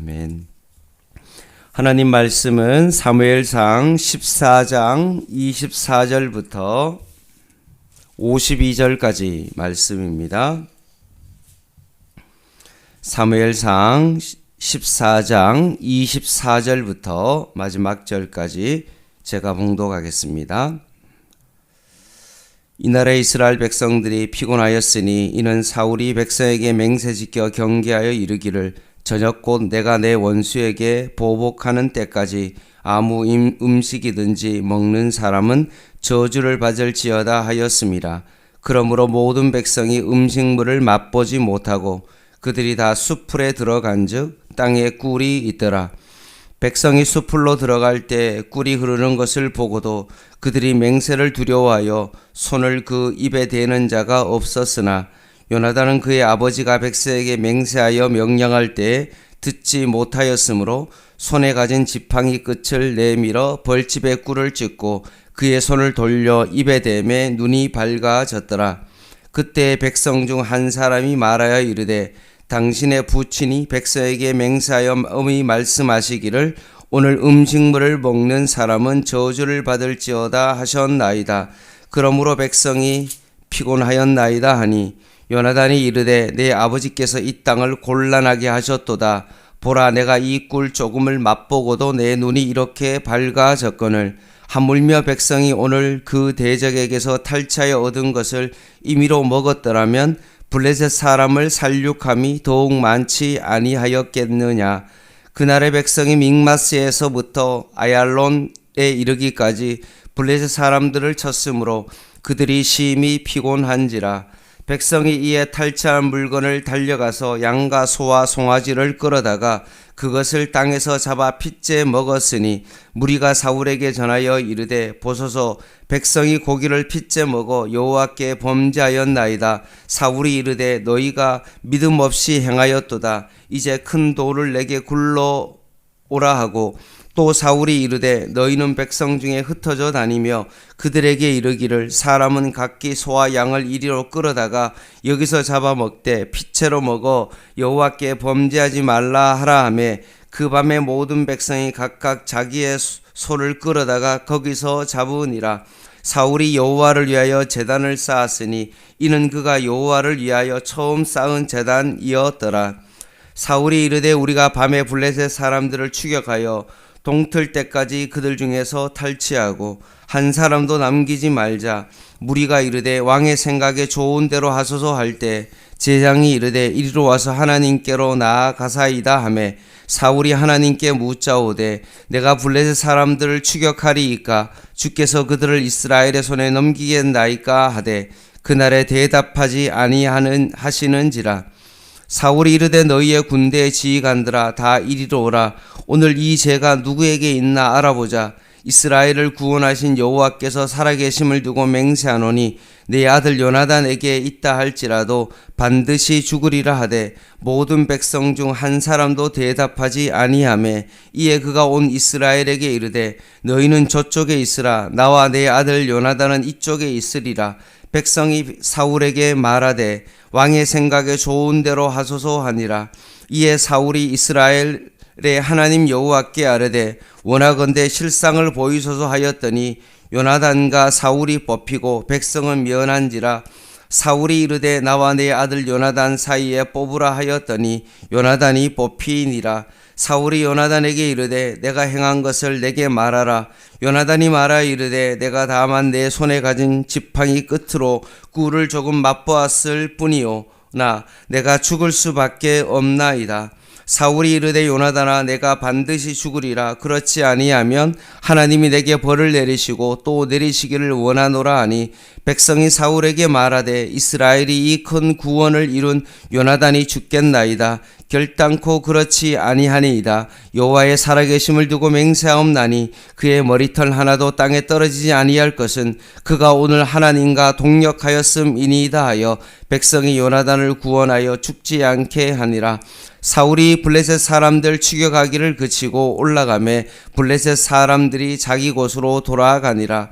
아멘. 하나님 말씀은 사무엘상 14장 24절부터 52절까지 말씀입니다. 사무엘상 14장 24절부터 마지막 절까지 제가 봉독하겠습니다. 이날에 이스라엘 백성들이 피곤하였으니 이는 사울이 백성에게 맹세지켜 경계하여 이르기를 저녁 곧 내가 내 원수에게 보복하는 때까지 아무 음식이든지 먹는 사람은 저주를 받을지어다 하였습니다. 그러므로 모든 백성이 음식물을 맛보지 못하고 그들이 다 수풀에 들어간즉 땅에 꿀이 있더라. 백성이 수풀로 들어갈 때 꿀이 흐르는 것을 보고도 그들이 맹세를 두려워하여 손을 그 입에 대는 자가 없었으나 요나단은 그의 아버지가 백성에게 맹세하여 명령할 때 듣지 못하였으므로 손에 가진 지팡이 끝을 내밀어 벌집에 꿀을 찍고 그의 손을 돌려 입에 대매 눈이 밝아졌더라. 그때 백성 중 한 사람이 말하여 이르되 당신의 부친이 백성에게 맹세하여 엄히 말씀하시기를 오늘 음식물을 먹는 사람은 저주를 받을지어다 하셨나이다. 그러므로 백성이 피곤하였나이다 하니 요나단이 이르되 내 아버지께서 이 땅을 곤란하게 하셨도다. 보라 내가 이 꿀 조금을 맛보고도 내 눈이 이렇게 밝아졌거늘 하물며 백성이 오늘 그 대적에게서 탈취하여 얻은 것을 임의로 먹었더라면 블레셋 사람을 살육함이 더욱 많지 아니하였겠느냐. 그날의 백성이 믹마스에서부터 아얄론에 이르기까지 블레셋 사람들을 쳤으므로 그들이 심히 피곤한지라. 백성이 이에 탈취한 물건을 달려가서 양과 소와 송아지를 끌어다가 그것을 땅에서 잡아 핏째 먹었으니 무리가 사울에게 전하여 이르되 보소서 백성이 고기를 핏째 먹어 여호와께 범죄하였나이다. 사울이 이르되 너희가 믿음 없이 행하였도다. 이제 큰 돌을 내게 굴러 오라 하고 또 사울이 이르되 너희는 백성 중에 흩어져 다니며 그들에게 이르기를 사람은 각기 소와 양을 이리로 끌어다가 여기서 잡아먹되 핏채로 먹어 여호와께 범죄하지 말라 하라 하며 그 밤에 모든 백성이 각각 자기의 소를 끌어다가 거기서 잡으니라. 사울이 여호와를 위하여 제단을 쌓았으니 이는 그가 여호와를 위하여 처음 쌓은 제단이었더라. 사울이 이르되 우리가 밤에 블레셋 사람들을 추격하여 동틀 때까지 그들 중에서 탈취하고 한 사람도 남기지 말자. 무리가 이르되 왕의 생각에 좋은 대로 하소서 할 때 제장이 이르되 이리로 와서 하나님께로 나아가사이다 하매 사울이 하나님께 묻자오되 내가 블레셋 사람들을 추격하리이까 주께서 그들을 이스라엘의 손에 넘기겠나이까 하되 그날에 대답하지 아니하시는지라. 사울이 이르되 너희의 군대의 지휘관들아 다 이리로 오라. 오늘 이 죄가 누구에게 있나 알아보자. 이스라엘을 구원하신 여호와께서 살아계심을 두고 맹세하노니 내 아들 요나단에게 있다 할지라도 반드시 죽으리라 하되 모든 백성 중 한 사람도 대답하지 아니하매 이에 그가 온 이스라엘에게 이르되 너희는 저쪽에 있으라. 나와 내 아들 요나단은 이쪽에 있으리라. 백성이 사울에게 말하되 왕의 생각에 좋은 대로 하소서 하니라. 이에 사울이 이스라엘의 하나님 여호와께 아뢰되 원하건대 실상을 보이소서 하였더니 요나단과 사울이 뽑히고 백성은 면한지라. 사울이 이르되 나와 내 아들 요나단 사이에 뽑으라 하였더니 요나단이 뽑히니라. 사울이 요나단에게 이르되 내가 행한 것을 내게 말하라. 요나단이 말하여 이르되 내가 다만 내 손에 가진 지팡이 끝으로 꿀을 조금 맛보았을 뿐이요 나 내가 죽을 수밖에 없나이다. 사울이 이르되 요나단아 내가 반드시 죽으리라. 그렇지 아니하면 하나님이 내게 벌을 내리시고 또 내리시기를 원하노라 하니 백성이 사울에게 말하되 이스라엘이 이 큰 구원을 이룬 요나단이 죽겠나이다. 결단코 그렇지 아니하니이다. 여호와의 살아계심을 두고 맹세하옵나니 그의 머리털 하나도 땅에 떨어지지 아니할 것은 그가 오늘 하나님과 동력하였음이니이다 하여 백성이 요나단을 구원하여 죽지 않게 하니라. 사울이 블레셋 사람들 추격하기를 그치고 올라가매 블레셋 사람들이 자기 곳으로 돌아가니라.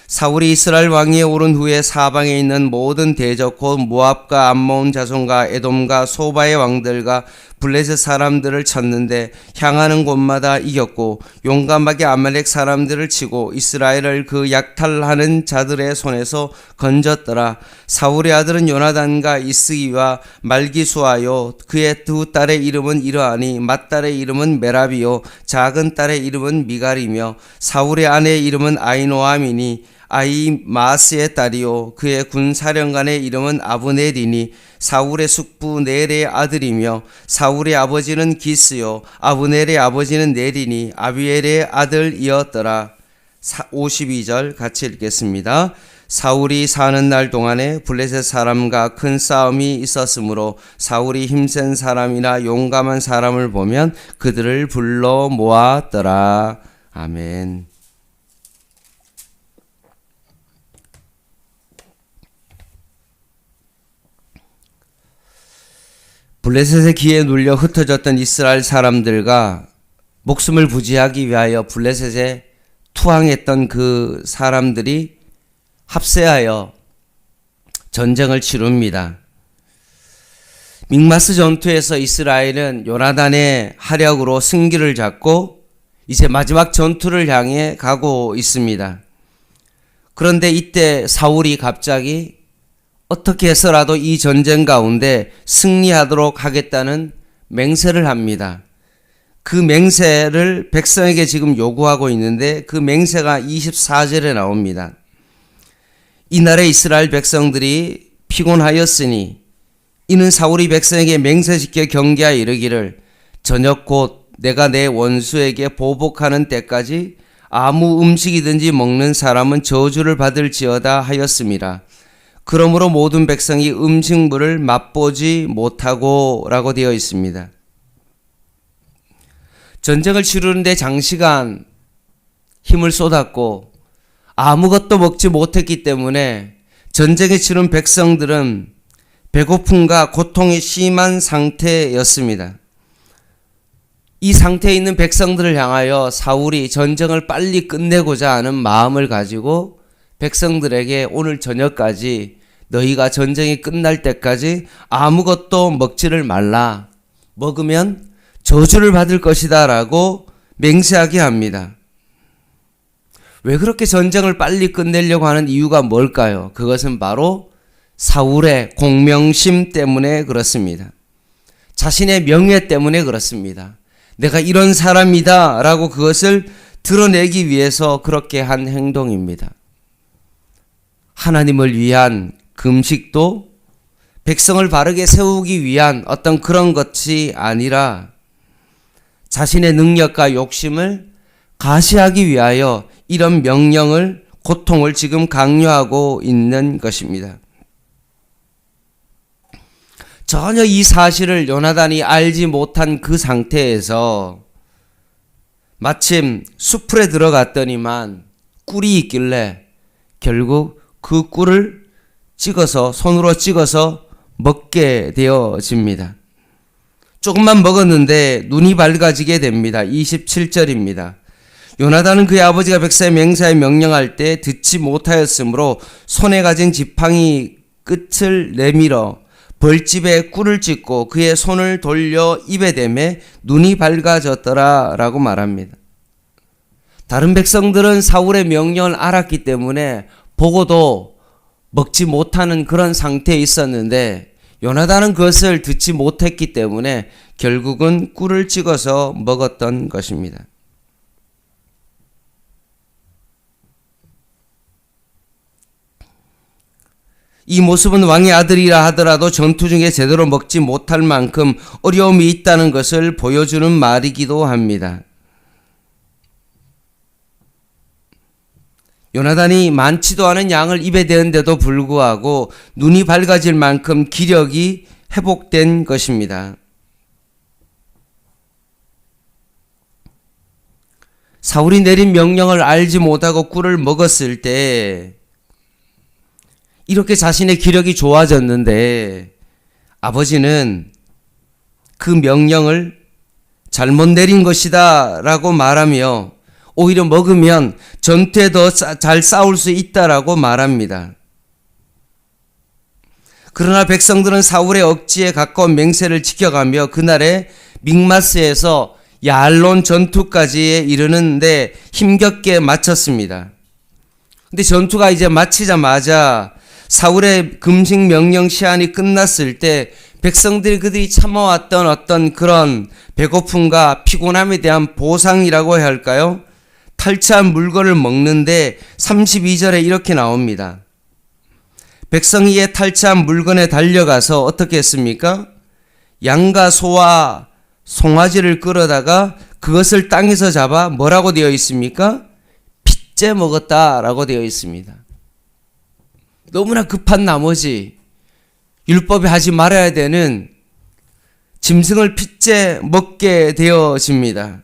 사울이 이스라엘 왕위에 오른 후에 사방에 있는 모든 대적 곧 모압과 암몬 자손과 에돔과 소바의 왕들과 블레셋 사람들을 쳤는데 향하는 곳마다 이겼고 용감하게 아말렉 사람들을 치고 이스라엘을 그 약탈하는 자들의 손에서 건졌더라. 사울의 아들은 요나단과 이스기와 말기수하여 그의 두 딸의 이름은 이러하니 맏딸의 이름은 메라비요 작은 딸의 이름은 미갈이며 사울의 아내의 이름은 아이노아미니 아이마스의 딸이요 그의 군사령관의 이름은 아브넬이니 사울의 숙부 넬의 아들이며 사울의 아버지는 기스요 아브넬의 아버지는 넬이니 아비엘의 아들이었더라. 52절 같이 읽겠습니다. 사울이 사는 날 동안에 블레셋 사람과 큰 싸움이 있었으므로 사울이 힘센 사람이나 용감한 사람을 보면 그들을 불러 모았더라. 아멘. 블레셋의 기에 눌려 흩어졌던 이스라엘 사람들과 목숨을 부지하기 위하여 블레셋에 투항했던 그 사람들이 합세하여 전쟁을 치릅니다. 믹마스 전투에서 이스라엘은 요나단의 활약으로 승기를 잡고 이제 마지막 전투를 향해 가고 있습니다. 그런데 이때 사울이 갑자기 어떻게 해서라도 이 전쟁 가운데 승리하도록 하겠다는 맹세를 합니다. 그 맹세를 백성에게 지금 요구하고 있는데 그 맹세가 24절에 나옵니다. 이날에 이스라엘 백성들이 피곤하였으니 이는 사울이 백성에게 맹세시켜 경계하여 이르기를 저녁 곧 내가 내 원수에게 보복하는 때까지 아무 음식이든지 먹는 사람은 저주를 받을지어다 하였습니다. 그러므로 모든 백성이 음식물을 맛보지 못하고 라고 되어 있습니다. 전쟁을 치르는데 장시간 힘을 쏟았고 아무것도 먹지 못했기 때문에 전쟁에 치른 백성들은 배고픔과 고통이 심한 상태였습니다. 이 상태에 있는 백성들을 향하여 사울이 전쟁을 빨리 끝내고자 하는 마음을 가지고 백성들에게 오늘 저녁까지 너희가 전쟁이 끝날 때까지 아무것도 먹지를 말라. 먹으면 저주를 받을 것이다 라고 맹세하게 합니다. 왜 그렇게 전쟁을 빨리 끝내려고 하는 이유가 뭘까요? 그것은 바로 사울의 공명심 때문에 그렇습니다. 자신의 명예 때문에 그렇습니다. 내가 이런 사람이다 라고 그것을 드러내기 위해서 그렇게 한 행동입니다. 하나님을 위한 금식도 백성을 바르게 세우기 위한 어떤 그런 것이 아니라 자신의 능력과 욕심을 가시하기 위하여 이런 명령을, 고통을 지금 강요하고 있는 것입니다. 전혀 이 사실을 요나단이 알지 못한 그 상태에서 마침 숲에 들어갔더니만 꿀이 있길래 결국 그 꿀을 손으로 찍어서 먹게 되어집니다. 조금만 먹었는데 눈이 밝아지게 됩니다. 27절입니다. 요나단은 그의 아버지가 백성의 맹세에 명령할 때 듣지 못하였으므로 손에 가진 지팡이 끝을 내밀어 벌집에 꿀을 찍고 그의 손을 돌려 입에 대매 눈이 밝아졌더라 라고 말합니다. 다른 백성들은 사울의 명령을 알았기 때문에 보고도 먹지 못하는 그런 상태에 있었는데 요나단은 그것을 듣지 못했기 때문에 결국은 꿀을 찍어서 먹었던 것입니다. 이 모습은 왕의 아들이라 하더라도 전투 중에 제대로 먹지 못할 만큼 어려움이 있다는 것을 보여주는 말이기도 합니다. 요나단이 많지도 않은 양을 입에 대는데도 불구하고 눈이 밝아질 만큼 기력이 회복된 것입니다. 사울이 내린 명령을 알지 못하고 꿀을 먹었을 때 이렇게 자신의 기력이 좋아졌는데 아버지는 그 명령을 잘못 내린 것이다 라고 말하며 오히려 먹으면 전투에 더 잘 싸울 수 있다라고 말합니다. 그러나 백성들은 사울의 억지에 가까운 맹세를 지켜가며 그날에 믹마스에서 야알론 전투까지 이르는데 힘겹게 마쳤습니다. 근데 전투가 이제 마치자마자 사울의 금식 명령 시한이 끝났을 때 백성들이 그들이 참아왔던 어떤 그런 배고픔과 피곤함에 대한 보상이라고 해야 할까요? 탈취한 물건을 먹는데 32절에 이렇게 나옵니다. 백성이 이에 탈취한 물건에 달려가서 어떻게 했습니까? 양과 소와 송아지를 끌어다가 그것을 땅에서 잡아 뭐라고 되어 있습니까? 핏째 먹었다라고 되어 있습니다. 너무나 급한 나머지 율법에 하지 말아야 되는 짐승을 핏째 먹게 되어집니다.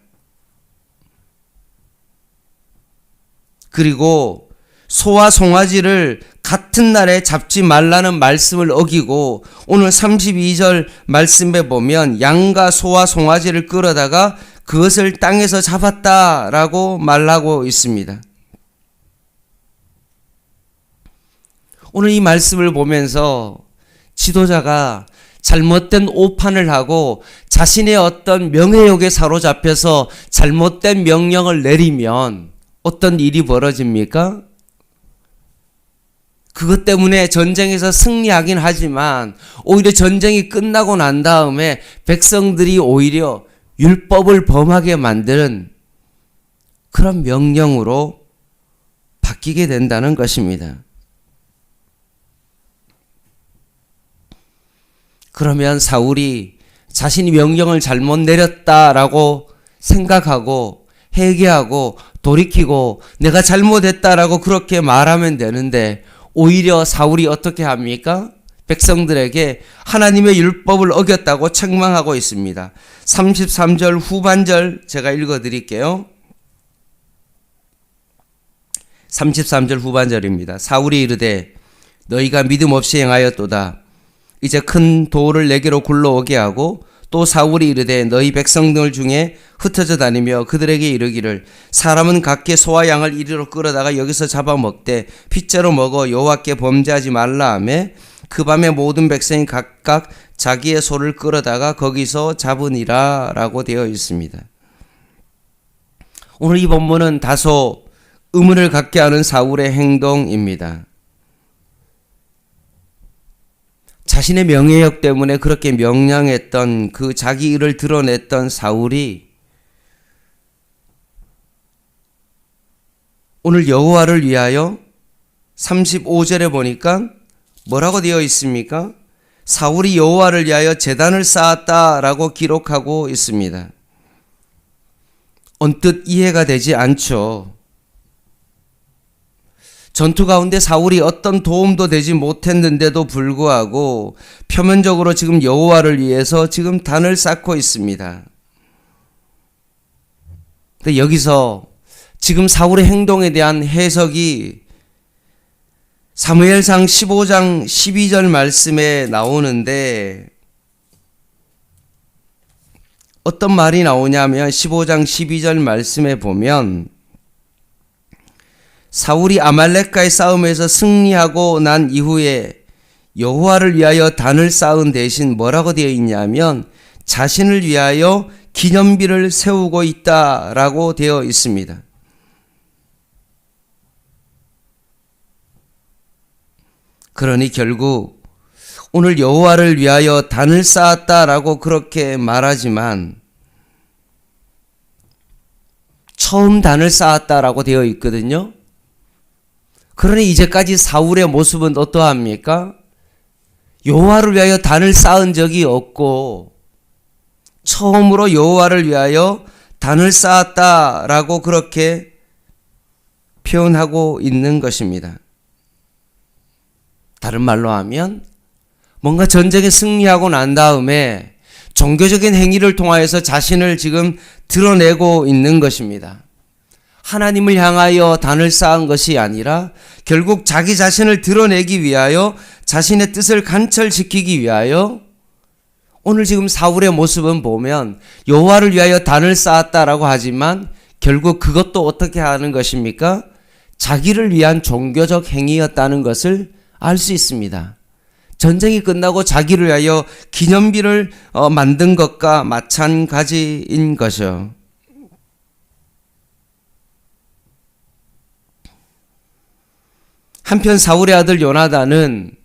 그리고 소와 송아지를 같은 날에 잡지 말라는 말씀을 어기고 오늘 32절 말씀에 보면 양과 소와 송아지를 끌어다가 그것을 땅에서 잡았다라고 말하고 있습니다. 오늘 이 말씀을 보면서 지도자가 잘못된 오판을 하고 자신의 어떤 명예욕에 사로잡혀서 잘못된 명령을 내리면 어떤 일이 벌어집니까? 그것 때문에 전쟁에서 승리하긴 하지만 오히려 전쟁이 끝나고 난 다음에 백성들이 오히려 율법을 범하게 만드는 그런 명령으로 바뀌게 된다는 것입니다. 그러면 사울이 자신이 명령을 잘못 내렸다라고 생각하고 회개하고 돌이키고 내가 잘못했다라고 그렇게 말하면 되는데 오히려 사울이 어떻게 합니까? 백성들에게 하나님의 율법을 어겼다고 책망하고 있습니다. 33절 후반절 제가 읽어드릴게요. 33절 후반절입니다. 사울이 이르되 너희가 믿음 없이 행하였도다. 이제 큰 돌을 내게로 굴러오게 하고 또 사울이 이르되 너희 백성들 중에 흩어져 다니며 그들에게 이르기를 사람은 각기 소와 양을 이리로 끌어다가 여기서 잡아먹되 핏째로 먹어 여호와께 범죄하지 말라 하며 그 밤에 모든 백성이 각각 자기의 소를 끌어다가 거기서 잡으니라 라고 되어 있습니다. 오늘 이 본문은 다소 의문을 갖게 하는 사울의 행동입니다. 자신의 명예욕 때문에 그렇게 명령했던 그 자기 일을 드러냈던 사울이 오늘 여호와를 위하여 35절에 보니까 뭐라고 되어 있습니까? 사울이 여호와를 위하여 제단을 쌓았다라고 기록하고 있습니다. 언뜻 이해가 되지 않죠. 전투 가운데 사울이 어떤 도움도 되지 못했는데도 불구하고 표면적으로 지금 여호와를 위해서 지금 단을 쌓고 있습니다. 근데 여기서 지금 사울의 행동에 대한 해석이 사무엘상 15장 12절 말씀에 나오는데 어떤 말이 나오냐면 15장 12절 말씀에 보면 사울이 아말렉과의 싸움에서 승리하고 난 이후에 여호와를 위하여 단을 쌓은 대신 뭐라고 되어 있냐면 자신을 위하여 기념비를 세우고 있다라고 되어 있습니다. 그러니 결국 오늘 여호와를 위하여 단을 쌓았다라고 그렇게 말하지만 처음 단을 쌓았다라고 되어 있거든요. 그러니 이제까지 사울의 모습은 어떠합니까? 여호와를 위하여 단을 쌓은 적이 없고 처음으로 여호와를 위하여 단을 쌓았다라고 그렇게 표현하고 있는 것입니다. 다른 말로 하면 뭔가 전쟁에 승리하고 난 다음에 종교적인 행위를 통하여서 자신을 지금 드러내고 있는 것입니다. 하나님을 향하여 단을 쌓은 것이 아니라 결국 자기 자신을 드러내기 위하여 자신의 뜻을 관철시키기 위하여 오늘 지금 사울의 모습은 보면 여호와를 위하여 단을 쌓았다라고 하지만 결국 그것도 어떻게 하는 것입니까? 자기를 위한 종교적 행위였다는 것을 알 수 있습니다. 전쟁이 끝나고 자기를 위하여 기념비를 만든 것과 마찬가지인 것이요. 한편 사울의 아들 요나단은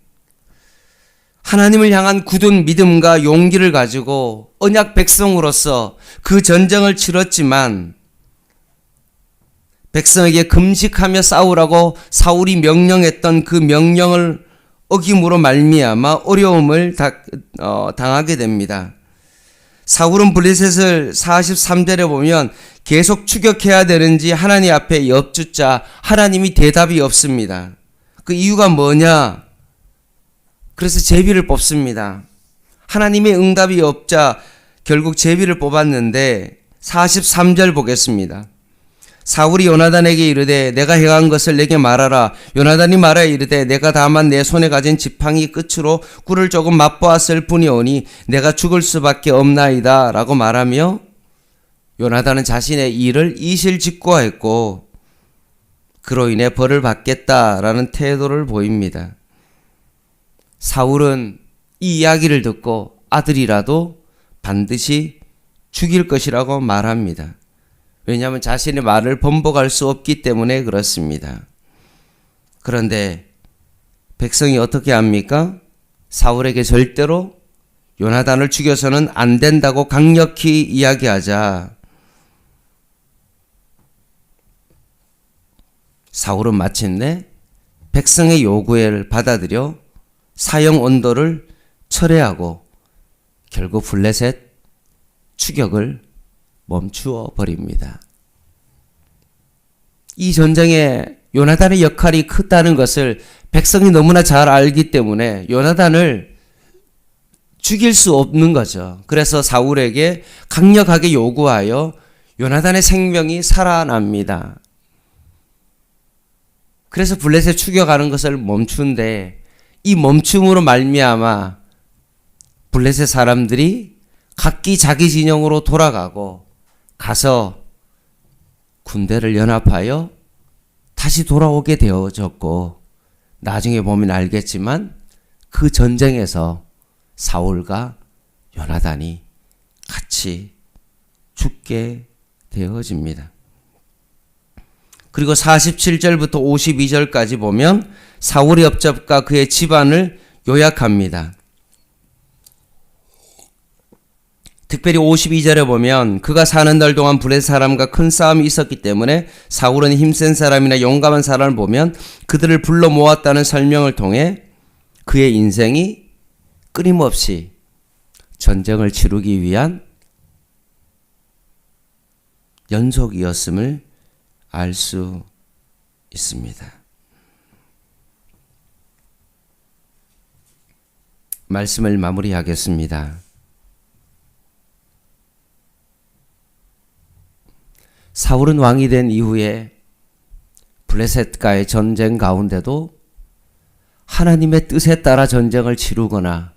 하나님을 향한 굳은 믿음과 용기를 가지고 언약 백성으로서 그 전쟁을 치렀지만 백성에게 금식하며 싸우라고 사울이 명령했던 그 명령을 어김으로 말미암아 어려움을 당하게 됩니다. 사울은 블레셋을 43절에 보면 계속 추격해야 되는지 하나님 앞에 엽주자 하나님이 대답이 없습니다. 그 이유가 뭐냐? 그래서 제비를 뽑습니다. 하나님의 응답이 없자 결국 제비를 뽑았는데 43절 보겠습니다. 사울이 요나단에게 이르되 내가 행한 것을 내게 말하라. 요나단이 말하여 이르되 내가 다만 내 손에 가진 지팡이 끝으로 꿀을 조금 맛보았을 뿐이오니 내가 죽을 수밖에 없나이다 라고 말하며 요나단은 자신의 일을 이실직고하였고 그로 인해 벌을 받겠다라는 태도를 보입니다. 사울은 이 이야기를 듣고 아들이라도 반드시 죽일 것이라고 말합니다. 왜냐하면 자신의 말을 번복할 수 없기 때문에 그렇습니다. 그런데 백성이 어떻게 합니까? 사울에게 절대로 요나단을 죽여서는 안 된다고 강력히 이야기하자 사울은 마침내 백성의 요구를 받아들여 사형 언도를 철회하고 결국 블레셋 추격을 멈추어 버립니다. 이 전쟁에 요나단의 역할이 크다는 것을 백성이 너무나 잘 알기 때문에 요나단을 죽일 수 없는 거죠. 그래서 사울에게 강력하게 요구하여 요나단의 생명이 살아납니다. 그래서 블레셋 추격하는 것을 멈춘데 이 멈춤으로 말미암아 블레셋 사람들이 각기 자기 진영으로 돌아가고 가서 군대를 연합하여 다시 돌아오게 되어졌고 나중에 보면 알겠지만 그 전쟁에서 사울과 요나단이 같이 죽게 되어집니다. 그리고 47절부터 52절까지 보면 사울의 업적과 그의 집안을 요약합니다. 특별히 52절에 보면 그가 사는 날 동안 블레셋 사람과 큰 싸움이 있었기 때문에 사울은 힘센 사람이나 용감한 사람을 보면 그들을 불러 모았다는 설명을 통해 그의 인생이 끊임없이 전쟁을 치르기 위한 연속이었음을 알 수 있습니다. 말씀을 마무리하겠습니다. 사울은 왕이 된 이후에 블레셋과의 전쟁 가운데도 하나님의 뜻에 따라 전쟁을 치르거나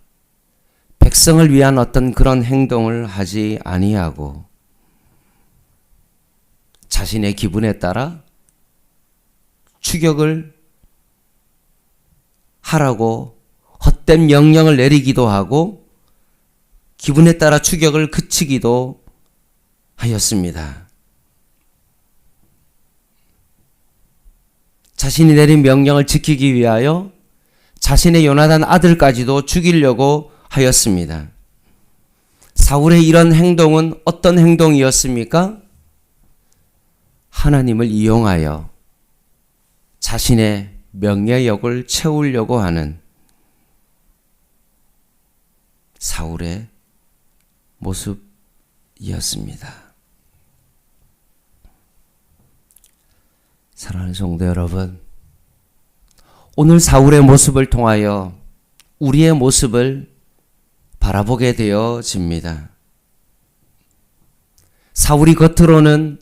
백성을 위한 어떤 그런 행동을 하지 아니하고 자신의 기분에 따라 추격을 하라고 헛된 명령을 내리기도 하고 기분에 따라 추격을 그치기도 하였습니다. 자신이 내린 명령을 지키기 위하여 자신의 요나단 아들까지도 죽이려고 하였습니다. 사울의 이런 행동은 어떤 행동이었습니까? 하나님을 이용하여 자신의 명예욕을 채우려고 하는 사울의 모습이었습니다. 사랑하는 성도 여러분, 오늘 사울의 모습을 통하여 우리의 모습을 바라보게 되어집니다. 사울이 겉으로는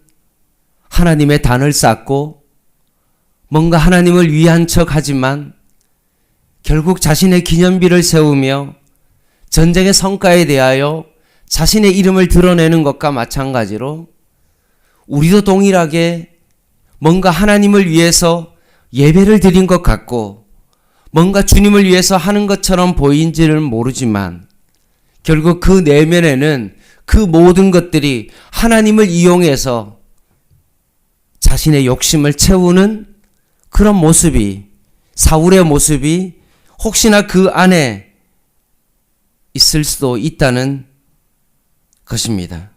하나님의 단을 쌓고 뭔가 하나님을 위한 척 하지만 결국 자신의 기념비를 세우며 전쟁의 성과에 대하여 자신의 이름을 드러내는 것과 마찬가지로 우리도 동일하게 뭔가 하나님을 위해서 예배를 드린 것 같고 뭔가 주님을 위해서 하는 것처럼 보이는지는 모르지만 결국 그 내면에는 그 모든 것들이 하나님을 이용해서 자신의 욕심을 채우는 그런 모습이, 사울의 모습이 혹시나 그 안에 있을 수도 있다는 것입니다.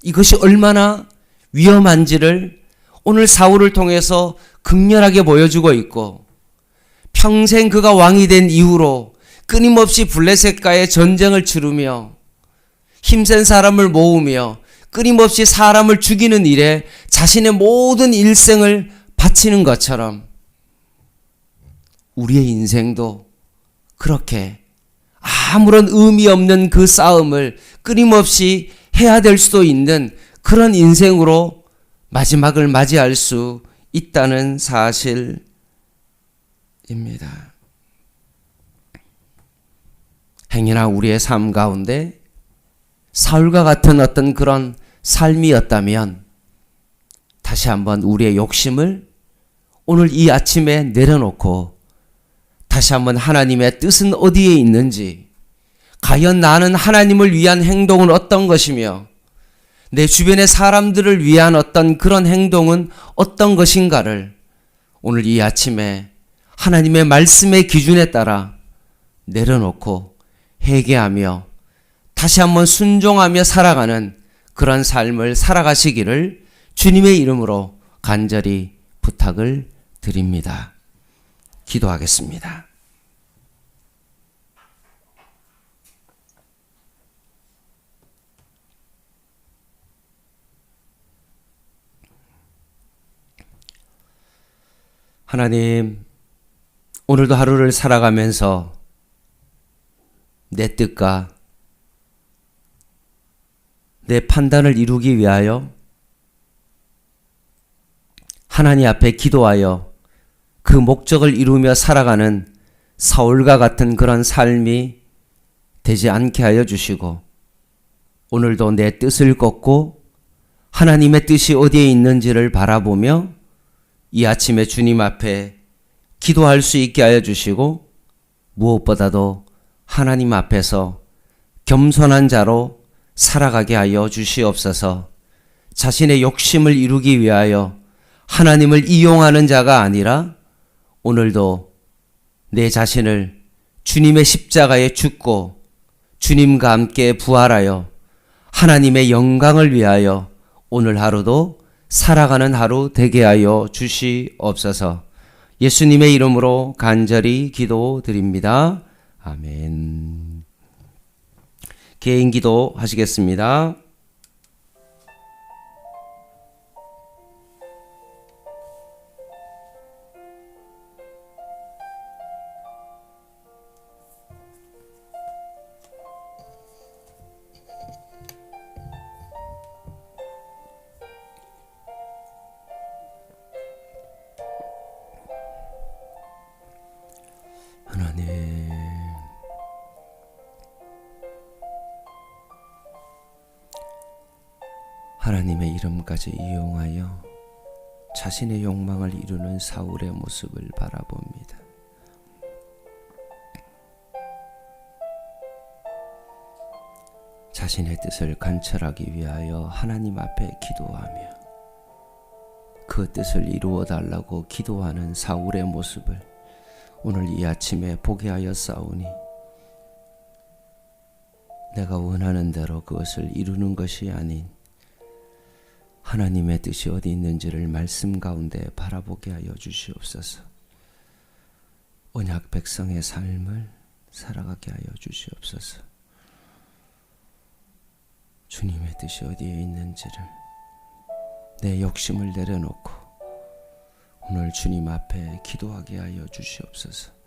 이것이 얼마나 위험한지를 오늘 사울을 통해서 극렬하게 보여주고 있고, 평생 그가 왕이 된 이후로 끊임없이 블레셋과의 전쟁을 치르며 힘센 사람을 모으며 끊임없이 사람을 죽이는 일에 자신의 모든 일생을 바치는 것처럼 우리의 인생도 그렇게 아무런 의미 없는 그 싸움을 끊임없이 해야 될 수도 있는 그런 인생으로 마지막을 맞이할 수 있다는 사실입니다. 행여나 우리의 삶 가운데 사울과 같은 어떤 그런 삶이었다면 다시 한번 우리의 욕심을 오늘 이 아침에 내려놓고 다시 한번 하나님의 뜻은 어디에 있는지, 과연 나는 하나님을 위한 행동은 어떤 것이며 내 주변의 사람들을 위한 어떤 그런 행동은 어떤 것인가를 오늘 이 아침에 하나님의 말씀의 기준에 따라 내려놓고 회개하며 다시 한번 순종하며 살아가는 그런 삶을 살아가시기를 주님의 이름으로 간절히 부탁을 드립니다. 기도하겠습니다. 하나님, 오늘도 하루를 살아가면서 내 뜻과 내 판단을 이루기 위하여 하나님 앞에 기도하여 그 목적을 이루며 살아가는 사울과 같은 그런 삶이 되지 않게 하여 주시고, 오늘도 내 뜻을 걷고 하나님의 뜻이 어디에 있는지를 바라보며 이 아침에 주님 앞에 기도할 수 있게 하여 주시고, 무엇보다도 하나님 앞에서 겸손한 자로 살아가게 하여 주시옵소서. 자신의 욕심을 이루기 위하여 하나님을 이용하는 자가 아니라 오늘도 내 자신을 주님의 십자가에 죽고 주님과 함께 부활하여 하나님의 영광을 위하여 오늘 하루도 살아가는 하루 되게 하여 주시옵소서. 예수님의 이름으로 간절히 기도드립니다. 아멘. 개인 기도 하시겠습니다. 하나님, 하나님의 이름까지 이용하여 자신의 욕망을 이루는 사울의 모습을 바라봅니다. 자신의 뜻을 관철하기 위하여 하나님 앞에 기도하며 그 뜻을 이루어 달라고 기도하는 사울의 모습을 오늘 이 아침에 보게 하였사오니 내가 원하는 대로 그것을 이루는 것이 아닌 하나님의 뜻이 어디 있는지를 말씀 가운데 바라보게 하여 주시옵소서. 언약 백성의 삶을 살아가게 하여 주시옵소서. 주님의 뜻이 어디에 있는지를 내 욕심을 내려놓고 오늘 주님 앞에 기도하게 하여 주시옵소서.